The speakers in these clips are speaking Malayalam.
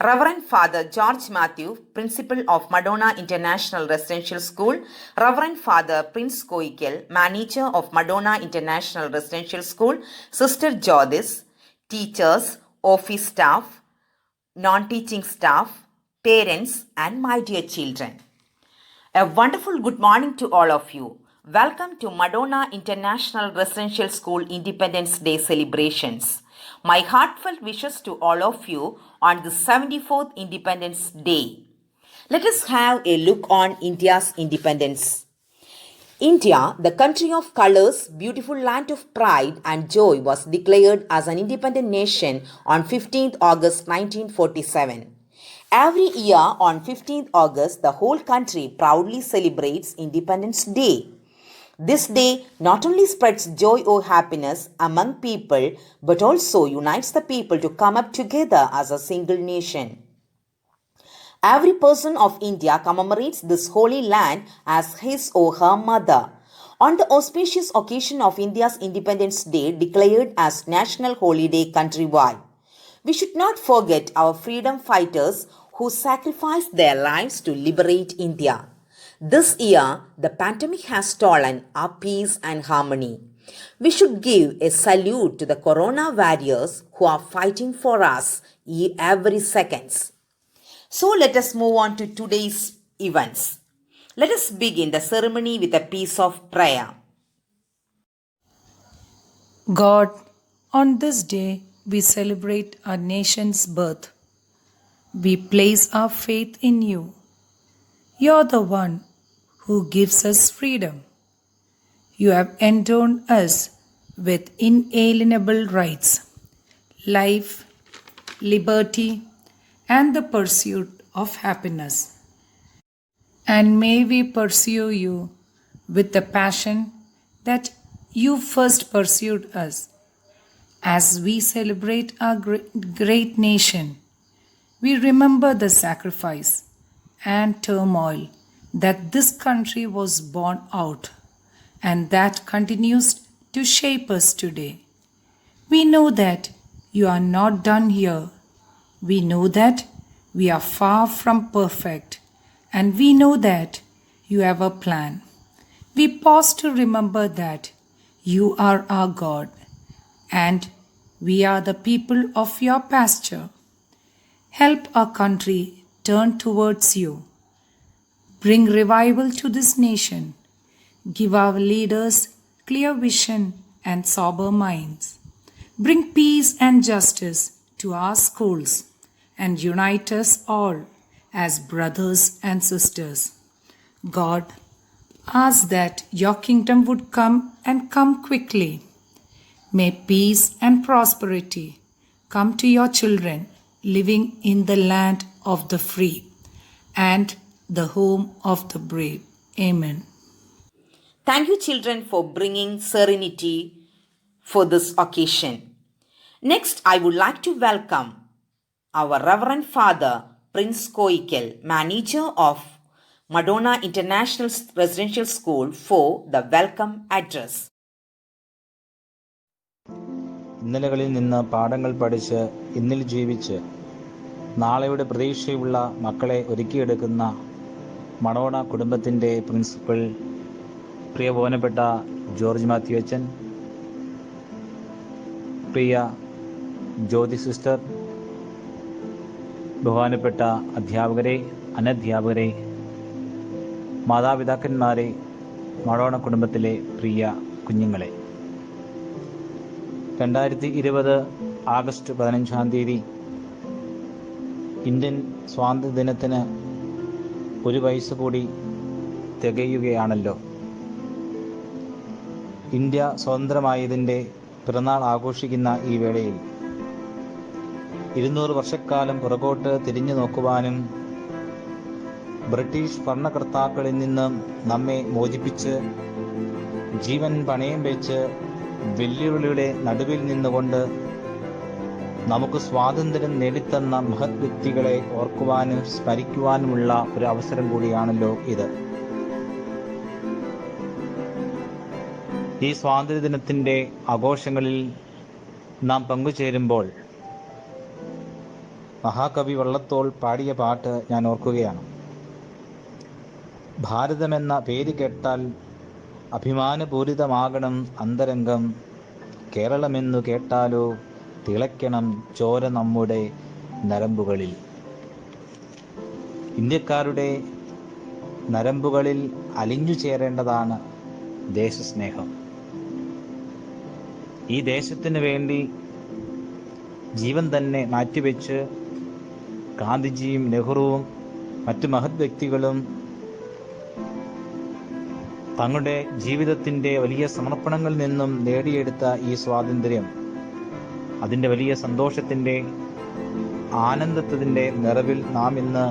Reverend Father George Matthew, Principal of Madonna International Residential School, Reverend Father Prince Koikel, Manager of Madonna International Residential School, Sister Jodis, teachers, office staff, non-teaching staff, parents, and my dear children. A wonderful good morning to all of you. Welcome to Madonna International Residential School Independence Day celebrations. My heartfelt wishes to all of you on the 74th Independence Day. Let us have a look on India's independence. India, the country of colors, beautiful land of pride and joy, was declared as an independent nation on 15th August 1947. Every year on 15th August, the whole country proudly celebrates Independence Day. This day not only spreads joy or happiness among people, but also unites the people to come up together as a single nation. Every person of India commemorates this holy land as his or her mother. On the auspicious occasion of India's Independence Day, declared as national holiday countrywide, we should not forget our freedom fighters who sacrificed their lives to liberate India. This year, the pandemic has stolen our peace and harmony. We should give a salute to the corona warriors who are fighting for us every second. So let us move on to today's events. Let us begin the ceremony with a piece of prayer. God, on this day we celebrate our nation's birth. We place our faith in you. You're the one who gives us freedom. You have endowed us with inalienable rights, life, liberty, and the pursuit of happiness. And may we pursue you with the passion that you first pursued us. As we celebrate our great nation, we remember the sacrifice and turmoil that this country was born out and that continues to shape us today. We know that you are not done here. We know that we are far from perfect, and we know that you have a plan. We pause to remember that you are our God, and we are the people of your pasture. Help our country turn towards you. Bring revival to this nation. Give our leaders clear vision and sober minds. Bring peace and justice to our schools and unite us all as brothers and sisters. God, ask that your kingdom would come and come quickly. May peace and prosperity come to your children living in the land of the free and the home of the brave. Amen. Thank you, children, for bringing serenity for this occasion. Next, I would like to welcome our Reverend Father Prince Koikel, Manager of Madonna International Residential School, for the welcome address. ഇന്നലകളിൽ നിന്ന് പാഠങ്ങൾ പഠിച്ച് ഇന്നിൽ ജീവിച്ച് നാളെയുടെ പ്രതീക്ഷയുള്ള മക്കളെ ഒരുക്കിയെടുക്കുന്ന മഡോണ കുടുംബത്തിൻ്റെ പ്രിൻസിപ്പൽ പ്രിയ ബഹുമാനപ്പെട്ട ജോർജ് മാത്യു അച്ഛൻ, പ്രിയ ജ്യോതി സിസ്റ്റർ, ബഹുമാനപ്പെട്ട അധ്യാപകരെ, അനധ്യാപകരെ, മാതാപിതാക്കന്മാരെ, മഡോണ കുടുംബത്തിലെ പ്രിയ കുഞ്ഞുങ്ങളെ, 2020 ആഗസ്റ്റ് 15 ഇന്ത്യൻ സ്വാതന്ത്ര്യദിനത്തിന് 1 വയസ്സ് കൂടി തികയുകയാണല്ലോ. ഇന്ത്യ സ്വതന്ത്രമായതിൻ്റെ പിറന്നാൾ ആഘോഷിക്കുന്ന ഈ വേളയിൽ 200 വർഷക്കാലം പുറകോട്ട് തിരിഞ്ഞു നോക്കുവാനും ബ്രിട്ടീഷ് ഭരണകർത്താക്കളിൽ നിന്ന് നമ്മെ മോചിപ്പിച്ച് ജീവൻ പണയം വെച്ച് വെല്ലുവിളിയുടെ നടുവിൽ നിന്നുകൊണ്ട് നമുക്ക് സ്വാതന്ത്ര്യം നേടിത്തന്ന മഹത് വ്യക്തികളെ ഓർക്കുവാനും സ്മരിക്കുവാനുമുള്ള ഒരു അവസരം കൂടിയാണല്ലോ ഇത്. ഈ സ്വാതന്ത്ര്യദിനത്തിൻ്റെ ആഘോഷങ്ങളിൽ നാം പങ്കുചേരുമ്പോൾ മഹാകവി വള്ളത്തോൾ പാടിയ പാട്ട് ഞാൻ ഓർക്കുകയാണ്. ഭാരതമെന്ന പേര് കേട്ടാൽ അഭിമാനപൂരിതമാകണം അന്തരംഗം, കേരളമെന്നു കേട്ടാലോ തിളയ്ക്കണം ചോര നമ്മുടെ നരമ്പുകളിൽ. ഇന്ത്യക്കാരുടെ നരമ്പുകളിൽ അലിഞ്ഞു ചേരേണ്ടതാണ് ദേശസ്നേഹം. ഈ ദേശത്തിന് വേണ്ടി ജീവൻ തന്നെ മാറ്റിവെച്ച് ഗാന്ധിജിയും നെഹ്റുവും മറ്റു മഹത് വ്യക്തികളും തങ്ങളുടെ ജീവിതത്തിൻ്റെ വലിയ സമർപ്പണങ്ങളിൽ നിന്നും നേടിയെടുത്ത ഈ സ്വാതന്ത്ര്യം, അതിൻ്റെ വലിയ സന്തോഷത്തിൻ്റെ ആനന്ദത്തിൻ്റെ നിറവിൽ നാം ഇന്ന്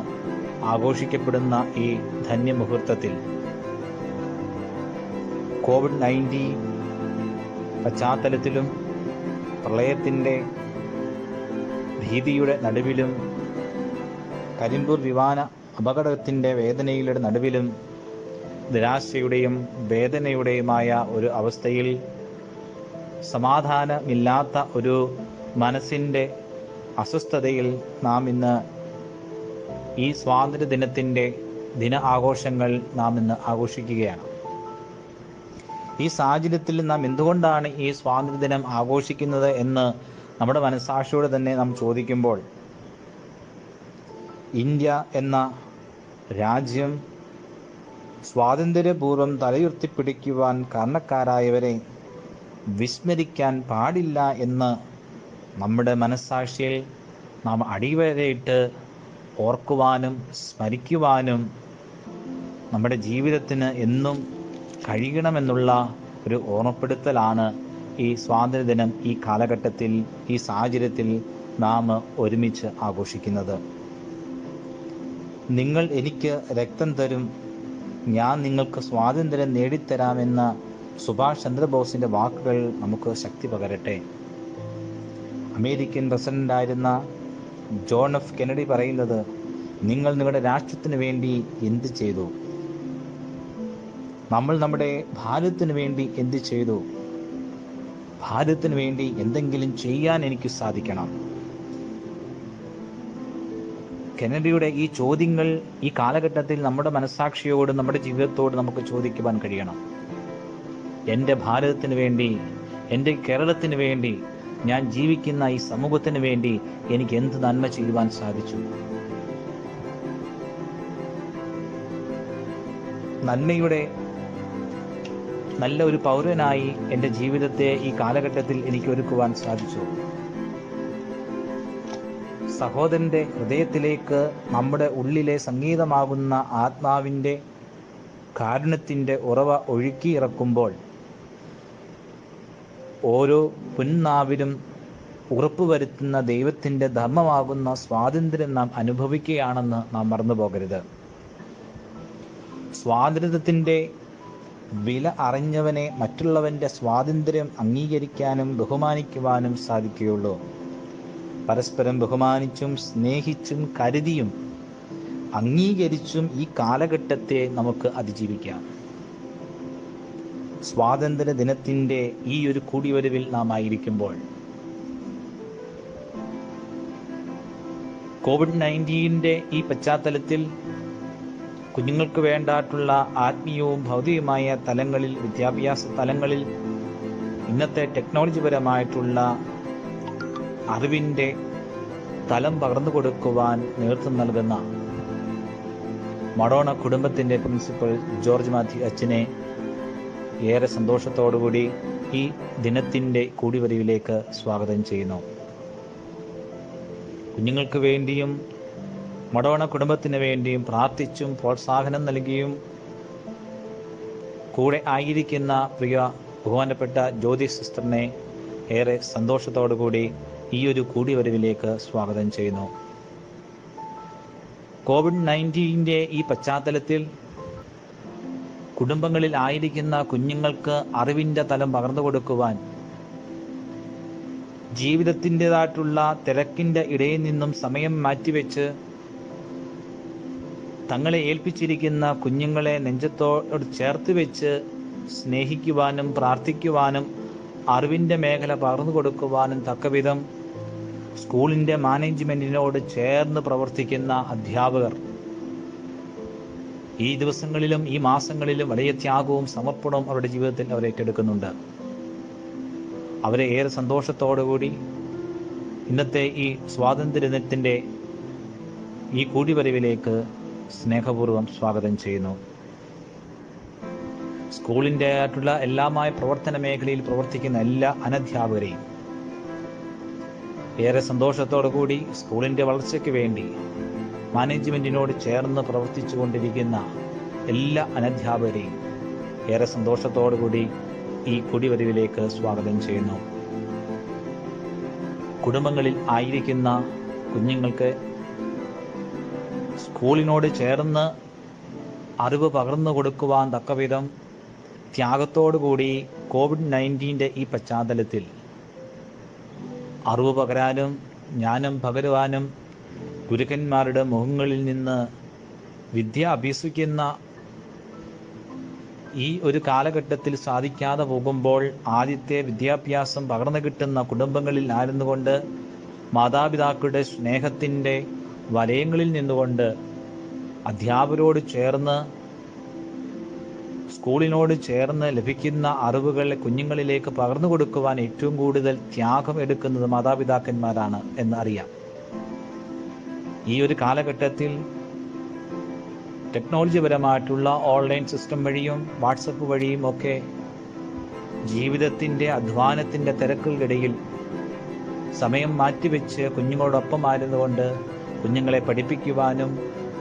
ആഘോഷിക്കപ്പെടുന്ന ഈ ധന്യമുഹൂർത്തത്തിൽ COVID-19 പശ്ചാത്തലത്തിലും പ്രളയത്തിൻ്റെ ഭീതിയുടെ നടുവിലും കരിമ്പൂർ വിമാന അപകടത്തിൻ്റെ വേദനയുടെ നടുവിലും നിരാശയുടെയും വേദനയുടെയുമായ ഒരു അവസ്ഥയിൽ സമാധാനമില്ലാത്ത ഒരു മനസ്സിൻ്റെ അസ്വസ്ഥതയിൽ നാം ഇന്ന് ഈ സ്വാതന്ത്ര്യ ദിനത്തിൻ്റെ ദിന ആഘോഷങ്ങൾ നാം ഇന്ന് ആഘോഷിക്കുകയാണ്. ഈ സാഹചര്യത്തിൽ നാം എന്തുകൊണ്ടാണ് ഈ സ്വാതന്ത്ര്യദിനം ആഘോഷിക്കുന്നത് എന്ന് നമ്മുടെ മനസ്സാക്ഷിയോട് തന്നെ നാം ചോദിക്കുമ്പോൾ, ഇന്ത്യ എന്ന രാജ്യം സ്വാതന്ത്ര്യപൂർവ്വം തലയുയർത്തിപ്പിടിക്കുവാൻ കാരണക്കാരായവരെ വിസ്മരിക്കാൻ പാടില്ല എന്ന് നമ്മുടെ മനസ്സാക്ഷിയിൽ നാം അടിവരയിട്ട് ഓർക്കുവാനും സ്മരിക്കുവാനും നമ്മുടെ ജീവിതത്തിന് എന്നും കഴിയണമെന്നുള്ള ഒരു ഓർമ്മപ്പെടുത്തലാണ് ഈ സ്വാതന്ത്ര്യദിനം ഈ കാലഘട്ടത്തിൽ, ഈ സാഹചര്യത്തിൽ നാം ഒരുമിച്ച് ആഘോഷിക്കുന്നത്. നിങ്ങൾ എനിക്ക് രക്തം തരും, ഞാൻ നിങ്ങൾക്ക് സ്വാതന്ത്ര്യം നേടിത്തരാമെന്ന സുഭാഷ് ചന്ദ്രബോസിൻ്റെ വാക്കുകൾ നമുക്ക് ശക്തി പകരട്ടെ. അമേരിക്കൻ പ്രസിഡന്റായിരുന്ന ജോൺ എഫ് കെന്നഡി പറയുന്നത്, നിങ്ങൾ നിങ്ങളുടെ രാഷ്ട്രത്തിന് വേണ്ടി എന്ത് ചെയ്തു? നമ്മൾ നമ്മുടെ ഭാരതത്തിന് വേണ്ടി എന്ത് ചെയ്തു? ഭാരതത്തിന് വേണ്ടി എന്തെങ്കിലും ചെയ്യാൻ എനിക്ക് സാധിക്കണം. കെന്നഡിയുടെ ഈ ചോദ്യങ്ങൾ ഈ കാലഘട്ടത്തിൽ നമ്മുടെ മനസ്സാക്ഷിയോട്, നമ്മുടെ ജീവിതത്തോട് നമുക്ക് ചോദിക്കുവാൻ കഴിയണം. എൻ്റെ ഭാരതത്തിന് വേണ്ടി, എൻ്റെ കേരളത്തിന് വേണ്ടി, ഞാൻ ജീവിക്കുന്ന ഈ സമൂഹത്തിന് വേണ്ടി എനിക്ക് എന്ത് നന്മ ചെയ്യുവാൻ സാധിച്ചു? നന്മയുടെ നല്ല ഒരു പൗരനായി എൻ്റെ ജീവിതത്തെ ഈ കാലഘട്ടത്തിൽ എനിക്ക് ഒരുക്കുവാൻ സാധിച്ചു. സഹോദരൻ്റെ ഹൃദയത്തിലേക്ക് നമ്മുടെ ഉള്ളിലെ സംഗീതമാകുന്ന ആത്മാവിൻ്റെ കാരുണ്യത്തിൻ്റെ ഉറവ ഒഴുക്കിയിറക്കുമ്പോൾ ഓരോ പുന്നാവിലും ഉറപ്പുവരുത്തുന്ന ദൈവത്തിൻ്റെ ധർമ്മമാകുന്ന സ്വാതന്ത്ര്യം നാം അനുഭവിക്കുകയാണെന്ന് നാം മറന്നു പോകരുത്. സ്വാതന്ത്ര്യത്തിൻ്റെ വില അറിഞ്ഞവനെ മറ്റുള്ളവൻ്റെ സ്വാതന്ത്ര്യം അംഗീകരിക്കാനും ബഹുമാനിക്കുവാനും സാധിക്കുകയുള്ളൂ. പരസ്പരം ബഹുമാനിച്ചും സ്നേഹിച്ചും കരുതിയും അംഗീകരിച്ചും ഈ കാലഘട്ടത്തെ നമുക്ക് അതിജീവിക്കാം. സ്വാതന്ത്ര്യ ദിനത്തിൻ്റെ ഈ ഒരു കൂടിവരവിൽ നാം ആയിരിക്കുമ്പോൾ COVID-19 ഈ പശ്ചാത്തലത്തിൽ കുഞ്ഞുങ്ങൾക്ക് വേണ്ടായിട്ടുള്ള ആത്മീയവും ഭൗതികമായ തലങ്ങളിൽ, വിദ്യാഭ്യാസ തലങ്ങളിൽ ഇന്നത്തെ ടെക്നോളജിപരമായിട്ടുള്ള അറിവിൻ്റെ തലം പകർന്നു കൊടുക്കുവാൻ നേതൃത്വം നൽകുന്ന മഡോണ കുടുംബത്തിൻ്റെ പ്രിൻസിപ്പൽ ജോർജ് മാത്യു അച്ഛനെ ഏറെ സന്തോഷത്തോടുകൂടി ഈ ദിനത്തിൻ്റെ കൂടിവരവിലേക്ക് സ്വാഗതം ചെയ്യുന്നു. കുഞ്ഞുങ്ങൾക്ക് വേണ്ടിയും മഡോണ കുടുംബത്തിന് വേണ്ടിയും പ്രാർത്ഥിച്ചും പ്രോത്സാഹനം നൽകിയും കൂടെ ആയിരിക്കുന്ന പ്രിയ ബഹുമാനപ്പെട്ട ജ്യോതി സിസ്റ്ററിനെ ഏറെ സന്തോഷത്തോടുകൂടി ഈ ഒരു കൂടിവരവിലേക്ക് സ്വാഗതം ചെയ്യുന്നു. COVID-19 ഈ പശ്ചാത്തലത്തിൽ കുടുംബങ്ങളിൽ ആയിരിക്കുന്ന കുഞ്ഞുങ്ങൾക്ക് അറിവിൻ്റെ തലം പകർന്നു കൊടുക്കുവാൻ ജീവിതത്തിൻ്റെതായിട്ടുള്ള തിരക്കിൻ്റെ ഇടയിൽ നിന്നും സമയം മാറ്റിവെച്ച് തങ്ങളെ ഏൽപ്പിച്ചിരിക്കുന്ന കുഞ്ഞുങ്ങളെ നെഞ്ചത്തോട് ചേർത്ത് വെച്ച് സ്നേഹിക്കുവാനും പ്രാർത്ഥിക്കുവാനും അറിവിൻ്റെ മേഖല പകർന്നു കൊടുക്കുവാനും തക്കവിധം സ്കൂളിൻ്റെ മാനേജ്മെൻറ്റിനോട് ചേർന്ന് പ്രവർത്തിക്കുന്ന അധ്യാപകർ ഈ ദിവസങ്ങളിലും ഈ മാസങ്ങളിലും വലിയ ത്യാഗവും സമർപ്പണവും അവരുടെ ജീവിതത്തിൽ അവർ ഏറ്റെടുക്കുന്നുണ്ട്. അവരെ ഏറെ സന്തോഷത്തോടുകൂടി ഇന്നത്തെ ഈ സ്വാതന്ത്ര്യദിനത്തിൻ്റെ ഈ കൂടിവരവിലേക്ക് സ്നേഹപൂർവ്വം സ്വാഗതം ചെയ്യുന്നു. സ്കൂളിൻ്റെ ആയിട്ടുള്ള എല്ലാമായ പ്രവർത്തന മേഖലയിൽ പ്രവർത്തിക്കുന്ന എല്ലാ അനധ്യാപകരെയും ഏറെ സന്തോഷത്തോടു കൂടി സ്കൂളിൻ്റെ വളർച്ചയ്ക്ക് വേണ്ടി മാനേജ്മെൻറ്റിനോട് ചേർന്ന് പ്രവർത്തിച്ചു കൊണ്ടിരിക്കുന്ന എല്ലാ അനധ്യാപകരെയും ഏറെ സന്തോഷത്തോടു കൂടി ഈ കുടിവരവിലേക്ക് സ്വാഗതം ചെയ്യുന്നു. കുടുംബങ്ങളിൽ ആയിരിക്കുന്ന കുഞ്ഞുങ്ങൾക്ക് സ്കൂളിനോട് ചേർന്ന് അറിവ് പകർന്നു കൊടുക്കുവാൻ തക്കവിധം ത്യാഗത്തോടുകൂടി COVID-19 ഈ പശ്ചാത്തലത്തിൽ അറിവ് പകരാനും ജ്ഞാനം പകരുവാനും ഗുരുക്കന്മാരുടെ മുഖങ്ങളിൽ നിന്ന് വിദ്യ അഭ്യസിക്കുന്ന ഈ ഒരു കാലഘട്ടത്തിൽ സാധിക്കാതെ പോകുമ്പോൾ ആദ്യത്തെ വിദ്യാഭ്യാസം പകർന്നു കിട്ടുന്ന കുടുംബങ്ങളിൽ ആയിരുന്നുകൊണ്ട് മാതാപിതാക്കളുടെ സ്നേഹത്തിൻ്റെ വലയങ്ങളിൽ നിന്നുകൊണ്ട് അധ്യാപകരോട് ചേർന്ന് സ്കൂളിനോട് ചേർന്ന് ലഭിക്കുന്ന അറിവുകൾ കുഞ്ഞുങ്ങളിലേക്ക് പകർന്നു കൊടുക്കുവാൻ ഏറ്റവും കൂടുതൽ ത്യാഗം എടുക്കുന്നത് മാതാപിതാക്കന്മാരാണ് എന്നറിയാം. ഈ ഒരു കാലഘട്ടത്തിൽ ടെക്നോളജിപരമായിട്ടുള്ള ഓൺലൈൻ സിസ്റ്റം വഴിയും വാട്സപ്പ് വഴിയും ഒക്കെ ജീവിതത്തിൻ്റെ അധ്വാനത്തിൻ്റെ തിരക്കുകൾക്കിടയിൽ സമയം മാറ്റിവെച്ച് കുഞ്ഞുങ്ങളോടൊപ്പമായിരുന്നുകൊണ്ട് കുഞ്ഞുങ്ങളെ പഠിപ്പിക്കുവാനും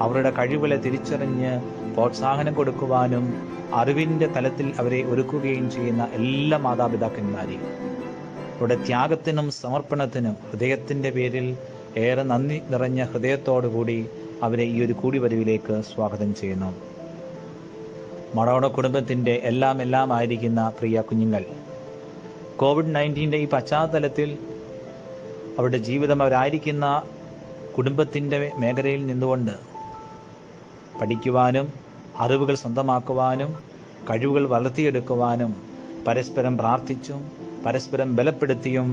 അവരുടെ കഴിവുകളെ തിരിച്ചറിഞ്ഞ് പ്രോത്സാഹനം കൊടുക്കുവാനും അറിവിൻ്റെ തലത്തിൽ അവരെ ഒരുക്കുകയും ചെയ്യുന്ന എല്ലാ മാതാപിതാക്കന്മാരെയും അവരുടെ ത്യാഗത്തിനും സമർപ്പണത്തിനും ഹൃദയത്തിൻ്റെ പേരിൽ ഏറെ നന്ദി നിറഞ്ഞ ഹൃദയത്തോടുകൂടി അവരെ ഈ ഒരു കൂടിവരവിലേക്ക് സ്വാഗതം ചെയ്യുന്നു. മഡോണ കുടുംബത്തിൻ്റെ എല്ലാമായിരിക്കുന്ന പ്രിയ കുഞ്ഞുങ്ങൾ, COVID-19 ഈ പശ്ചാത്തലത്തിൽ അവരുടെ ജീവിതം അവരായിരിക്കുന്ന കുടുംബത്തിൻ്റെ മേഖലയിൽ നിന്നുകൊണ്ട് പഠിക്കുവാനും അറിവുകൾ സ്വന്തമാക്കുവാനും കഴിവുകൾ വളർത്തിയെടുക്കുവാനും പരസ്പരം പ്രാർത്ഥിച്ചും പരസ്പരം ബലപ്പെടുത്തിയും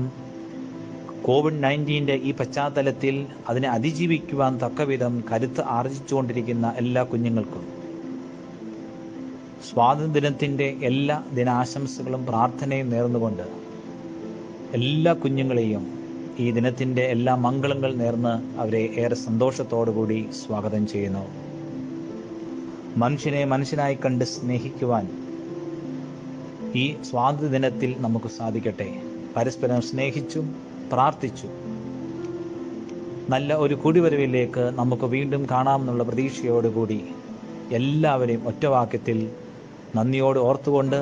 COVID-19 ഈ പശ്ചാത്തലത്തിൽ അതിനെ അതിജീവിക്കുവാൻ തക്കവിധം കരുത്ത് ആർജിച്ചുകൊണ്ടിരിക്കുന്ന എല്ലാ കുഞ്ഞുങ്ങൾക്കും സ്വാതന്ത്ര്യദിനത്തിൻ്റെ എല്ലാ ദിനാശംസകളും പ്രാർത്ഥനയും നേർന്നുകൊണ്ട് എല്ലാ കുഞ്ഞുങ്ങളെയും ഈ ദിനത്തിൻ്റെ എല്ലാ മംഗളങ്ങൾ നേർന്ന് അവരെ ഏറെ സന്തോഷത്തോടുകൂടി സ്വാഗതം ചെയ്യുന്നു. മനുഷ്യനെ മനുഷ്യനായി കണ്ട് സ്നേഹിക്കുവാൻ ഈ സ്വാതന്ത്ര്യദിനത്തിൽ നമുക്ക് സാധിക്കട്ടെ. പരസ്പരം സ്നേഹിച്ചും പ്രാർത്ഥിച്ചു നല്ല ഒരു കൂടിവരവിലേക്ക് നമുക്ക് വീണ്ടും കാണാമെന്നുള്ള പ്രതീക്ഷയോടുകൂടി എല്ലാവരെയും ഒറ്റവാക്യത്തിൽ നന്ദിയോട് ഓർത്തുകൊണ്ട്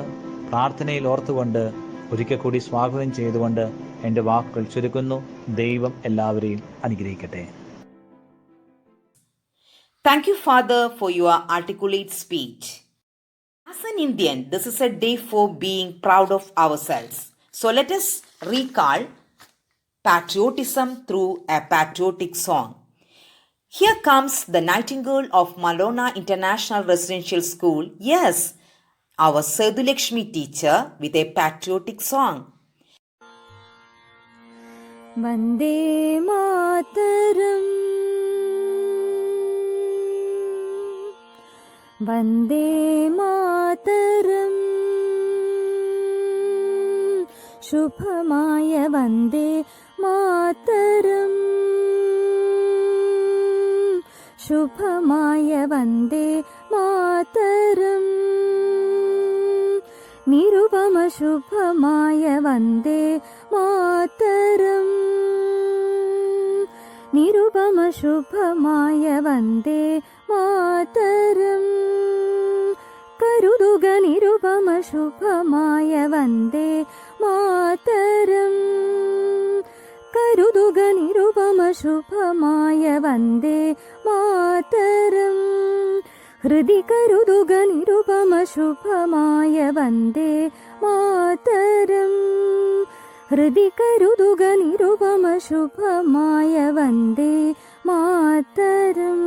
പ്രാർത്ഥനയിൽ ഓർത്തുകൊണ്ട് ഒരിക്കൽ കൂടി സ്വാഗതം ചെയ്തുകൊണ്ട് എൻ്റെ വാക്കുകൾ ചുരുക്കുന്നു. ദൈവം എല്ലാവരെയും അനുഗ്രഹിക്കട്ടെ. Thank you, Father, for your articulate speech. As an Indian, this is a day for being proud of ourselves. So let us recall patriotism through a patriotic song. Here comes the Nightingale of Madonna International Residential School. Yes, our Sedulakshmi teacher with a patriotic song. Vande Mataram, Vande Mataram, Shubhamaya Vande Mataram, Shubhamaya Vande Mataram, Nirupama Shubhamaya Vande Mataram, Nirupama Shubhamaya Vande Mataram, Karuduga Nirupama Shubhamaya Vande Mataram, Karuduga Nirupama Shubhamaya Vande Mataram, Hridi Karuduga Nirupama Shubhamaya Vande Mataram, Hridi Karuduga Nirupama Shubhamaya Vande Mataram.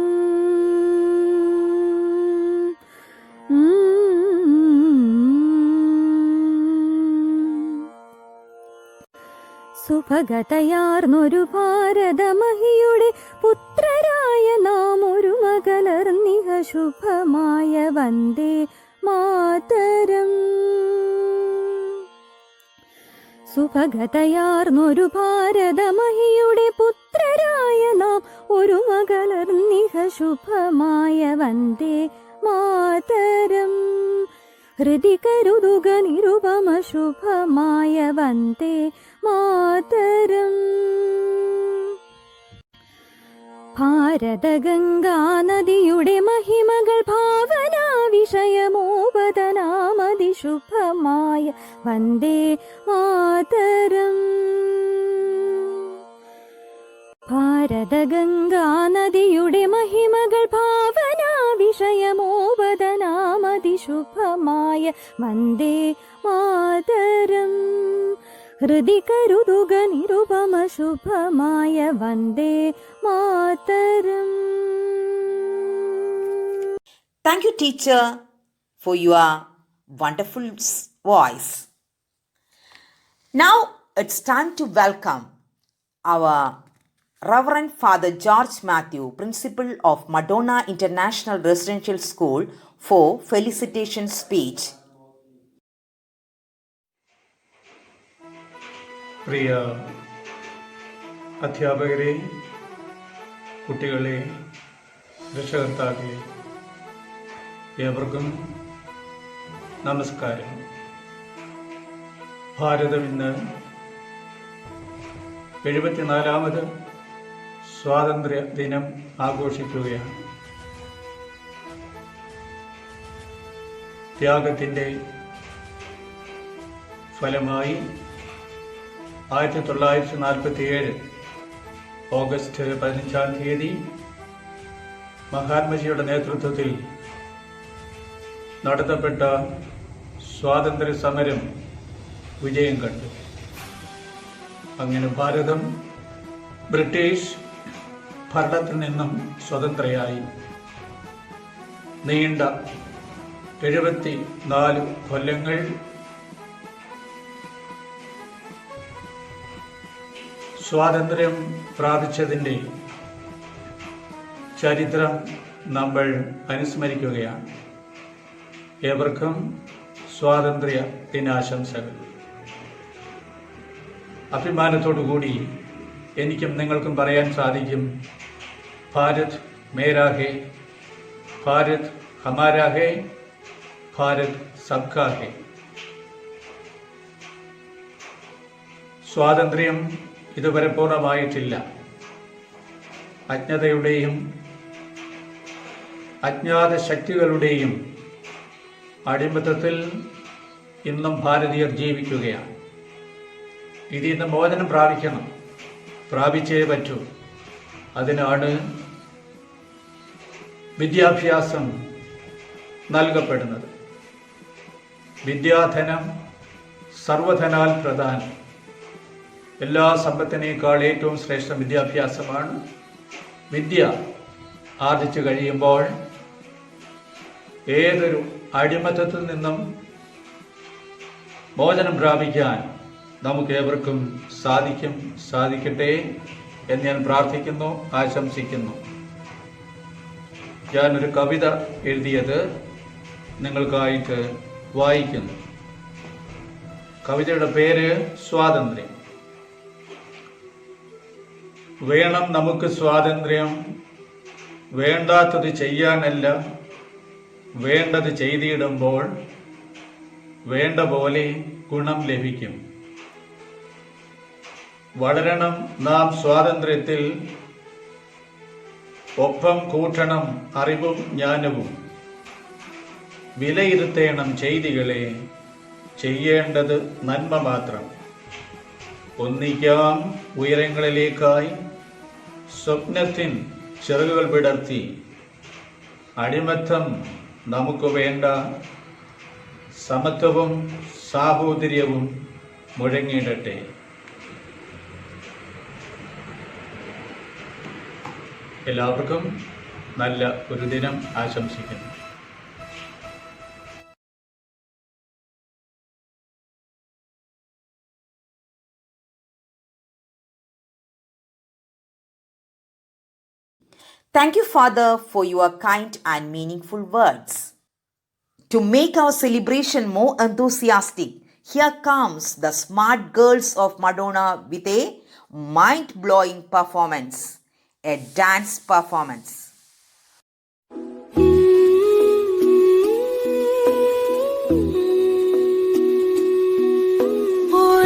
സുഭഗതയാർന്നൊരു ഭാരതമഹിയുടെ പുത്രരായ നാം ഒരു മകലർന്നിഹ ശുഭമായ വന്ദേ മാതരം. സുഭഗതയാർന്നൊരു ഭാരതമഹിയുടെ പുത്രരായ നാം ഒരു മകലർന്നിഹ ശുഭമായ വന്ദേ മാതരം. ഹൃദി കരുതുക നിരുപമ ശുഭമായ വന്ദേ മാതരം. ഭാരതഗംഗാ നദിയുടെ മഹിമകൾ ഭാവനാ വിഷയമോപതനാമതി ശുഭമായ വന്ദേ മാതരം. ഭാരതഗംഗാ നദിയുടെ മഹിമകൾ ഭാവനാ വിഷയമോപതനാമതി ശുഭമായ വന്ദേ മാതരം. ഹൃദി കരുതുക നിരുപമ ശുഭമായ Vande Mataram. Thank you, teacher, for your wonderful voice. Now it's time to welcome our Reverend Father George Matthew, Principal of Madonna International Residential School, for felicitation speech. പ്രിയ അധ്യാപകരെ, കുട്ടികളെ, രക്ഷകർത്താക്കളെ, ഏവർക്കും നമസ്കാരം. ഭാരതം ഇന്ന് 74ാമത് സ്വാതന്ത്ര്യ ദിനം ആഘോഷിക്കുകയാണ്. ത്യാഗത്തിൻ്റെ ഫലമായി 1947 ഓഗസ്റ്റ് 15-ാം തീയതി മഹാത്മജിയുടെ നേതൃത്വത്തിൽ നടത്തപ്പെട്ട സ്വാതന്ത്ര്യ സമരം വിജയം കണ്ടു. അങ്ങനെ ഭാരതം ബ്രിട്ടീഷ് ഭരണത്തിൽ നിന്നും സ്വതന്ത്രയായി. നീണ്ട 74 കൊല്ലങ്ങൾ സ്വാതന്ത്ര്യം പ്രാപിച്ചതിൻ്റെ ചരിത്രം നമ്മൾ അനുസ്മരിക്കുകയാണ്. ഏവർക്കും സ്വാതന്ത്ര്യ ദിനാശംസകൾ. അഭിമാനത്തോടുകൂടി എനിക്കും നിങ്ങൾക്കും പറയാൻ സാധിക്കും, ഭാരത് മേരാ ഹേ, ഭാരത് ഹമാരാ ഹേ, ഭാരത് സബ്കാ ഹേ. സ്വാതന്ത്ര്യം ഇതുവരെ പൂർണ്ണമായിട്ടില്ല. അജ്ഞതയുടെയും അജ്ഞാത ശക്തികളുടെയും അടിമത്തത്തിൽ ഇന്നും ഭാരതീയർ ജീവിക്കുകയാണ്. ഇതിൽ നിന്ന് മോചനം പ്രാപിക്കണം, പ്രാപിച്ചേ പറ്റൂ. അതിനാണ് വിദ്യാഭ്യാസം നൽകപ്പെടുന്നത്. വിദ്യാധനം സർവധനാൽ പ്രധാനം. എല്ലാ സമ്പത്തിനേക്കാൾ ഏറ്റവും ശ്രേഷ്ഠ വിദ്യാഭ്യാസമാണ്. വിദ്യ ആർജിച്ചു കഴിയുമ്പോൾ ഏതൊരു അടിമത്തത്തിൽ നിന്നും മോചനം പ്രാപിക്കാൻ നമുക്ക് ഏവർക്കും സാധിക്കട്ടെ എന്ന് ഞാൻ പ്രാർത്ഥിക്കുന്നു, ആശംസിക്കുന്നു. ഞാനൊരു കവിത എഴുതിയത് നിങ്ങൾക്കായിട്ട് വായിക്കുന്നു. കവിതയുടെ പേര് സ്വാതന്ത്ര്യം. വേണം നമുക്ക് സ്വാതന്ത്ര്യം, വേണ്ടാത്തത് ചെയ്യാനല്ല, വേണ്ടത് ചെയ്തിടുമ്പോൾ വേണ്ട പോലെ ഗുണം ലഭിക്കും. വളരണം നാം സ്വാതന്ത്ര്യത്തിൽ, ഒപ്പം കൂട്ടണം അറിവും ജ്ഞാനവും. വിലയിരുത്തേണം ചെയ്തികളെ, ചെയ്യേണ്ടത് നന്മ മാത്രം. ഒന്നിക്കാം ഉയരങ്ങളിലേക്കായി, സ്വപ്നത്തിൻ ചിറകുകൾ വിടർത്തി. അടിമത്തം നമുക്ക് വേണ്ട, സമത്വവും സാഹോദര്യവും മുഴങ്ങിയിടട്ടെ. എല്ലാവർക്കും നല്ല ഒരു ദിനം ആശംസിക്കുന്നു. Thank you, Father, for your kind and meaningful words. To make our celebration more enthusiastic, here comes the smart girls of Madonna with a mind-blowing performance, a dance performance.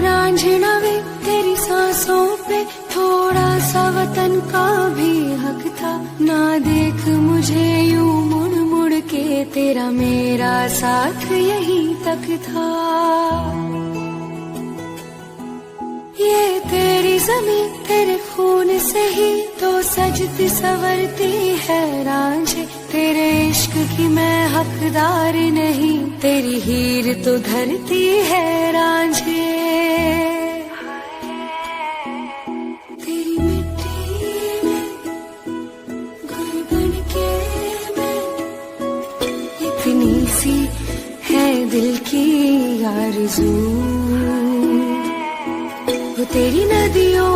Raanjhanaa वे तेरी सांसों पे थोड़ा सा वतन का भी हक था, ना देख मुझे यूं मुड़ मुड़ के, तेरा मेरा साथ यहीं तक था। ये तेरी ज़मीं तेरे खून से ही तो सजती संवरती है रांझे, तेरे इश्क की मैं हकदार नहीं, तेरी हीर तो धरती है रांझे। तेरी मिट्टी में गुल बन के मैं, इतनी सी है दिल की आरज़ू, वो तेरी नदियों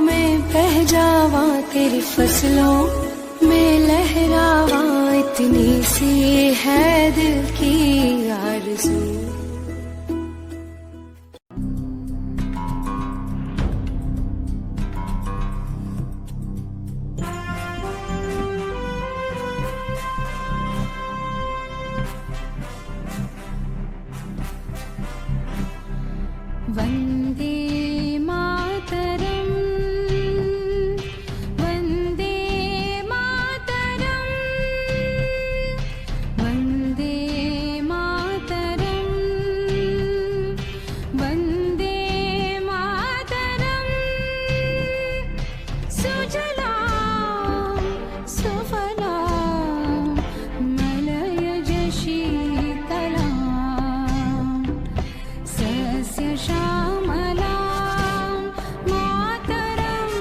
में बह जावा, तेरी फसलों में लहरावा, इतनी सी है दिल की आरज़ू। वन्दे मातरम्, वन्दे मातरम्, वन्दे मातरम्, वन्दे मातरम्। सुजलां सुफलां मलयज शीतलां, सस्यश्यामलां मातरम्,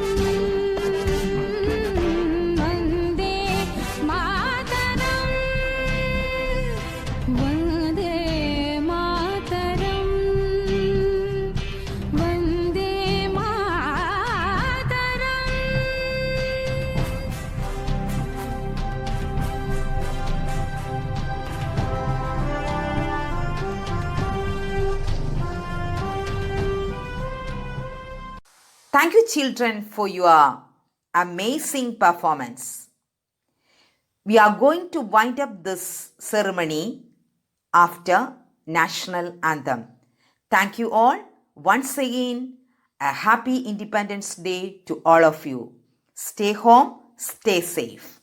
Vande Mataram, Vande Mataram, Vande Mataram. Thank you, children, for your amazing performance. We are going to wind up this ceremony after National Anthem. Thank you all. Once again, a happy Independence Day to all of you. Stay home, stay safe.